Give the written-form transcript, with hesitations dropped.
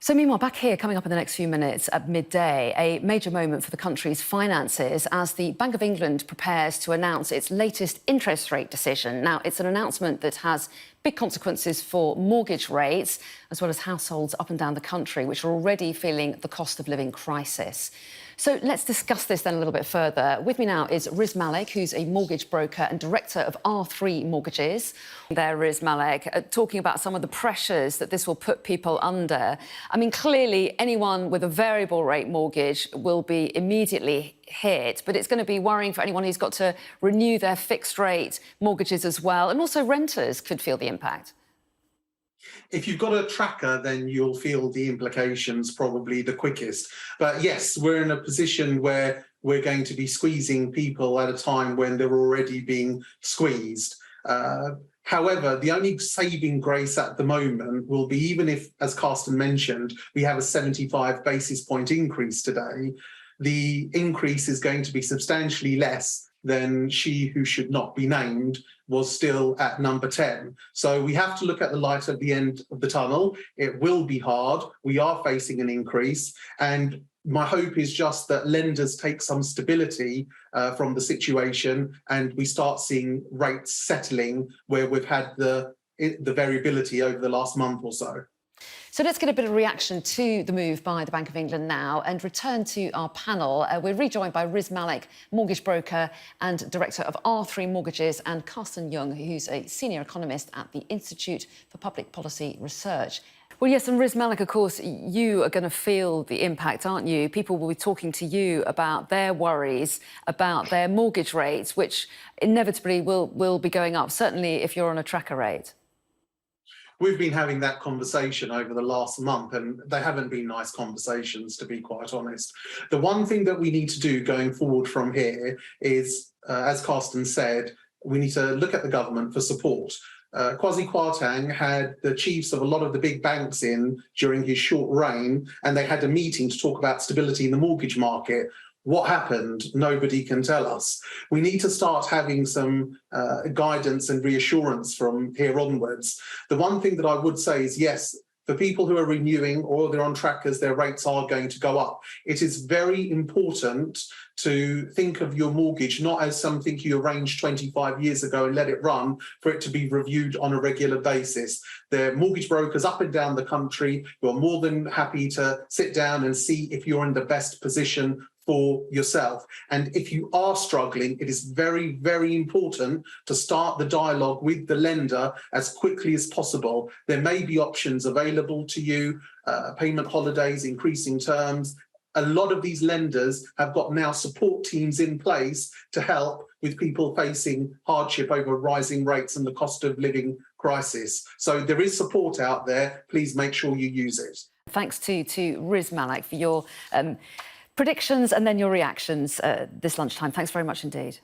So meanwhile, back here, coming up in the next few minutes at midday, a major moment for the country's finances as the Bank of England prepares to announce its latest interest rate decision. Now, it's an announcement that has big consequences for mortgage rates, as well as households up and down the country, which are already feeling the cost of living crisis. So let's discuss this then a little bit further. With me now is Riz Malik, who's a mortgage broker and director of R3 Mortgages. There, Riz Malik, talking about some of the pressures that this will put people under. I mean, clearly, anyone with a variable rate mortgage will be immediately hit, but it's going to be worrying for anyone who's got to renew their fixed rate mortgages as well. And also renters could feel the impact. If you've got a tracker, then you'll feel the implications probably the quickest. But yes, we're in a position where we're going to be squeezing people at a time when they're already being squeezed. However, the only saving grace at the moment will be, even if, as Carsten mentioned, we have a 75 basis point increase today, the increase is going to be substantially less than she who should not be named was still at number 10. So we have to look at the light at the end of the tunnel. It will be hard. We are facing an increase. And my hope is just that lenders take some stability from the situation and we start seeing rates settling where we've had the variability over the last month or so. So let's get a bit of reaction to the move by the Bank of England now and return to our panel. We're rejoined by Riz Malik, mortgage broker and director of R3 Mortgages, and Carsten Jung, who's a senior economist at the Institute for Public Policy Research. Well, yes, and Riz Malik, of course, you are going to feel the impact, aren't you? People will be talking to you about their worries about their mortgage rates, which inevitably will be going up, certainly if you're on a tracker rate. We've been having that conversation over the last month, and they haven't been nice conversations, to be quite honest. The one thing that we need to do going forward from here is, as Carsten said, we need to look at the government for support. Kwasi Kwarteng had the chiefs of a lot of the big banks in during his short reign, and they had a meeting to talk about stability in the mortgage market. What happened? Nobody can tell us. We need to start having some guidance and reassurance from here onwards. The one thing that I would say is, yes, for people who are renewing or they're on trackers, their rates are going to go up. It is very important to think of your mortgage not as something you arranged 25 years ago and let it run, for it to be reviewed on a regular basis. There are mortgage brokers up and down the country who are more than happy to sit down and see if you're in the best position for yourself. And if you are struggling, it is very, very important to start the dialogue with the lender as quickly as possible. There may be options available to you, payment holidays, increasing terms. A lot of these lenders have got now support teams in place to help with people facing hardship over rising rates and the cost of living crisis. So there is support out there. Please make sure you use it. Thanks to Riz Malik for your predictions and then your reactions this lunchtime. Thanks very much indeed.